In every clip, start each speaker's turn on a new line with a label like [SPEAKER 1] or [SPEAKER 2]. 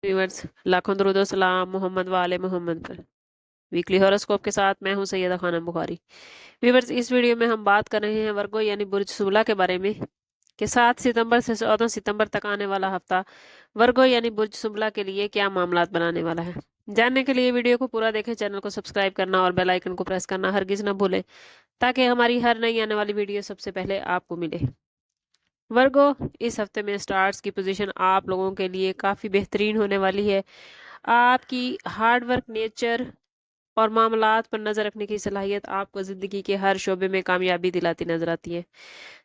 [SPEAKER 1] Viewers, लाखों दरूद और सलाम मोहम्मद वाले मोहम्मद पर। वीकली हॉरोस्कोप के साथ मैं हूं सैयदा खानम बुखारी। व्यूअर्स, इस वीडियो में हम बात कर रहे हैं वर्गो यानी बुर्ज शुमला के बारे में कि 7 सितंबर से 14 सितंबर तक आने वाला हफ्ता वर्गो यानी बुर्ज शुमला के लिए क्या मामलात बनाने वाला है। जानने के लिए वीडियो को पूरा देखें, चैनल को सब्सक्राइब करना और बेल आइकन को प्रेस करना हरगिज न भूलें ताकि हमारी हर नई आने वाली वीडियो सबसे पहले आपको मिले। वर्गो, इस हफ्ते में स्टार्स की पोजीशन आप लोगों के लिए काफ़ी बेहतरीन होने वाली है। आपकी हार्ड वर्क नेचर और मामलात पर नज़र रखने की सलाहियत आपको ज़िंदगी के हर शोबे में कामयाबी दिलाती नजर आती है।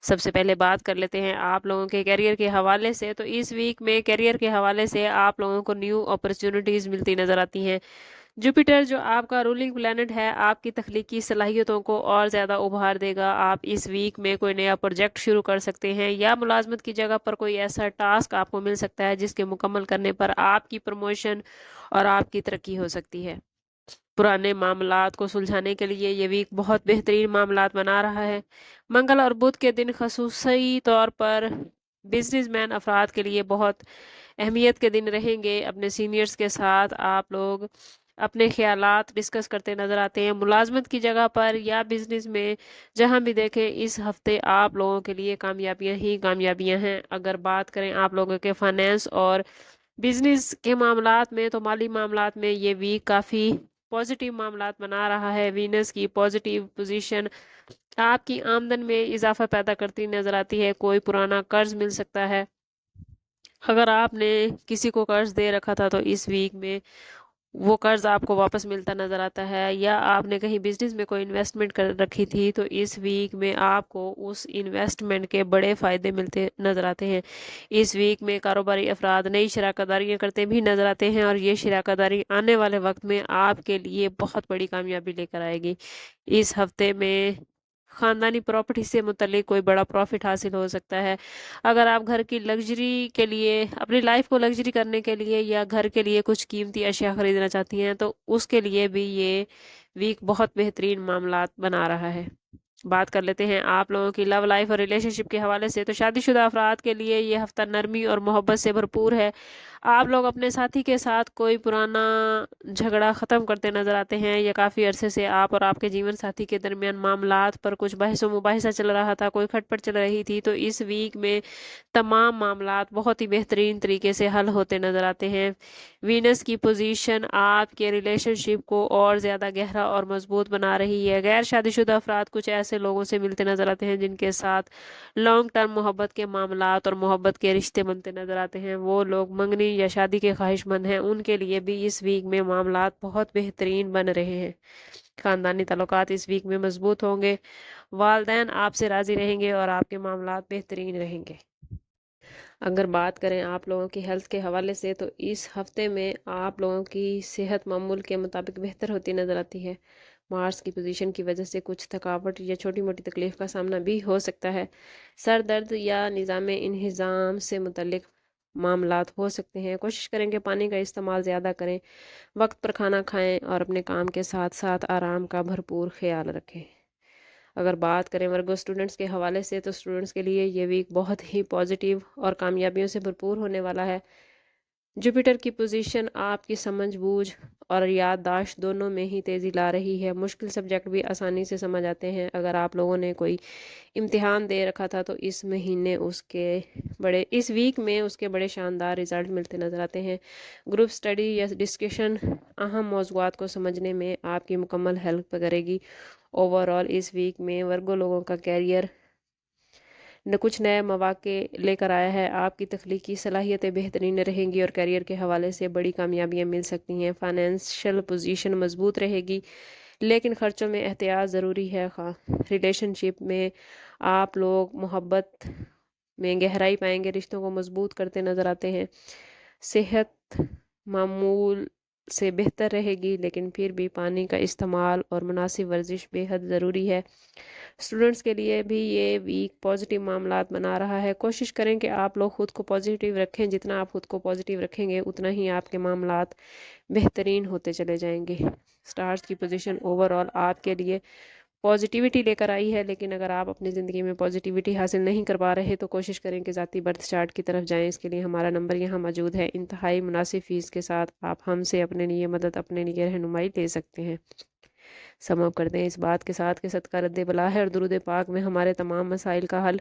[SPEAKER 1] सबसे पहले बात कर लेते हैं आप लोगों के करियर के हवाले से। तो इस वीक में करियर के हवाले से आप लोगों को न्यू अपॉर्चुनिटीज़ मिलती नज़र आती हैं। जुपिटर जो आपका रूलिंग प्लैनेट है, आपकी तख्लीकी सलाहियतों को और ज़्यादा उभार देगा। आप इस वीक में कोई नया प्रोजेक्ट शुरू कर सकते हैं या मुलाजमत की जगह पर कोई ऐसा टास्क आपको मिल सकता है जिसके मुकम्मल करने पर आपकी प्रमोशन और आपकी तरक्की हो सकती है। पुराने मामलात को सुलझाने के लिए ये वीक बहुत बेहतरीन मामलात बना रहा है। मंगल और बुध के दिन खसूसी तौर पर बिजनेसमैन अफराद के लिए बहुत अहमियत के दिन रहेंगे। अपने सीनियर्स के साथ आप लोग अपने ख्यालात डिस्कस करते नजर आते हैं। मुलाजमत की जगह पर या बिजनेस में जहां भी देखें, इस हफ्ते आप लोगों के लिए कामयाबियां ही कामयाबियां हैं। अगर बात करें आप लोगों के फाइनेंस और बिजनेस के मामलात में, तो माली मामलात में ये वीक काफ़ी पॉजिटिव मामलात बना रहा है। वीनस की पॉजिटिव पोजीशन आपकी आमदन में इजाफा पैदा करती नजर आती है। कोई पुराना कर्ज मिल सकता है। अगर आपने किसी को कर्ज दे रखा था तो इस वीक में वो कर्ज आपको वापस मिलता नजर आता है, या आपने कहीं बिजनेस में कोई इन्वेस्टमेंट कर रखी थी तो इस वीक में आपको उस इन्वेस्टमेंट के बड़े फायदे मिलते नजर आते हैं। इस वीक में कारोबारी अफराद नई शराकतदारियां करते भी नजर आते हैं और ये शराकतदारी आने वाले वक्त में आपके लिए बहुत बड़ी कामयाबी लेकर आएगी। इस हफ्ते में खानदानी प्रॉपर्टी से मुतल्लिक कोई बड़ा प्रॉफिट हासिल हो सकता है। अगर आप घर की लग्जरी के लिए, अपनी लाइफ को लग्जरी करने के लिए या घर के लिए कुछ कीमती अशिया खरीदना चाहती हैं तो उसके लिए भी ये वीक बहुत बेहतरीन मामलात बना रहा है। बात कर लेते हैं आप लोगों की लव लाइफ और रिलेशनशिप के हवाले से। तो शादीशुदा अफराद के लिए ये हफ्ता नरमी और मोहब्बत से भरपूर है। आप लोग अपने साथी के साथ कोई पुराना झगड़ा ख़त्म करते नजर आते हैं, या काफ़ी अरसे से आप और आपके जीवन साथी के दरमियान मामलात पर कुछ बहस मुबाहिसा चल रहा था, कोई खटपट चल रही थी, तो इस वीक में तमाम मामलात बहुत ही बेहतरीन तरीके से हल होते नजर आते हैं। वीनस की पोजीशन आपके रिलेशनशिप को और ज़्यादा गहरा और मजबूत बना रही है। गैर शादीशुदा अफराद कुछ ऐसे लोगों से मिलते नजर आते हैं जिनके साथ लॉन्ग टर्म मोहब्बत के मामलात और मोहब्बत के रिश्ते बनते नजर आते हैं। वो लोग मंगनी या शादी के ख्वाहिशमंद हैं, उनके लिए भी इस वीक में मामलात बहुत बेहतरीन बन रहे हैं। खानदानी ताल्लुकात इस वीक में मजबूत होंगे। वालदैन आपसे राजी रहेंगे और आपके मामलात बेहतरीन रहेंगे। अगर बात करें आप लोगों की हेल्थ के हवाले से, तो इस हफ्ते में आप लोगों की सेहत मामूल के मुताबिक बेहतर होती नज़र आती है। मार्स की पोजीशन की वजह से कुछ थकावट या छोटी मोटी तकलीफ का सामना भी हो सकता है। सर दर्द या निज़ाम इंहिज़ाम से मुतल्लिक मामलात हो सकते हैं। कोशिश करें कि पानी का इस्तेमाल ज़्यादा करें, वक्त पर खाना खाएं और अपने काम के साथ साथ आराम का भरपूर ख्याल रखें। अगर बात करें वर्गो स्टूडेंट्स के हवाले से, तो स्टूडेंट्स के लिए ये वीक बहुत ही पॉजिटिव और कामयाबियों से भरपूर होने वाला है। जुपिटर की पोजीशन आपकी समझबूझ और याददाश्त दोनों में ही तेज़ी ला रही है। मुश्किल सब्जेक्ट भी आसानी से समझ आते हैं। अगर आप लोगों ने कोई इम्तिहान दे रखा था तो इस वीक में उसके बड़े शानदार रिजल्ट मिलते नज़र आते हैं। ग्रुप स्टडी या डिस्कशन अहम मौज़ूआत को समझने में आपकी मुकम्मल हेल्प करेगी। ओवरऑल इस वीक में वर्गो लोगों का कैरियर कुछ नए मौके लेकर आया है। आपकी तख्लीकी सलाहियतें बेहतरीन रहेंगी और करियर के हवाले से बड़ी कामयाबियां मिल सकती हैं। फाइनेंशियल पोजीशन मजबूत रहेगी, लेकिन खर्चों में एहतियात ज़रूरी है। रिलेशनशिप में आप लोग मोहब्बत में गहराई पाएंगे, रिश्तों को मजबूत करते नज़र आते हैं। सेहत मामूल से बेहतर रहेगी, लेकिन फिर भी पानी का इस्तेमाल और मुनासिब वर्जिश बेहद ज़रूरी है। स्टूडेंट्स के लिए भी ये वीक पॉजिटिव मामलात बना रहा है। कोशिश करें कि आप लोग खुद को पॉजिटिव रखें। जितना आप खुद को पॉजिटिव रखेंगे उतना ही आपके मामलात बेहतरीन होते चले जाएंगे। स्टार्स की पोजीशन ओवरऑल आपके लिए پازیٹیوٹی لے کر آئی ہے، لیکن اگر آپ اپنی زندگی میں پازیٹیوٹی حاصل نہیں کر پا رہے تو کوشش کریں کہ ذاتی برتھ چارٹ کی طرف جائیں۔ اس کے لیے ہمارا نمبر یہاں موجود ہے، انتہائی مناسب فیس کے ساتھ آپ ہم سے اپنے لیے مدد، اپنے لیے رہنمائی لے سکتے ہیں۔ سم اپ کرتے ہیں اس بات کے ساتھ کہ صدقہ رد بلا ہے اور درود پاک میں ہمارے تمام مسائل کا حل۔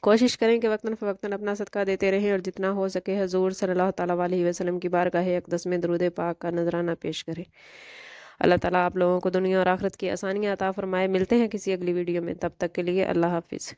[SPEAKER 1] کوشش کریں کہ وقتاً فوقتاً اپنا صدقہ دیتے رہیں اور جتنا ہو سکے حضور صلی اللہ تعالیٰ علیہ وسلم کی بارگاہ اقدس میں درود پاک کا نذرانہ پیش کریں۔ اللہ تعالیٰ آپ لوگوں کو دنیا اور آخرت کی آسانیاں عطا فرمائے۔ ملتے ہیں کسی اگلی ویڈیو میں، تب تک کے لیے اللہ حافظ۔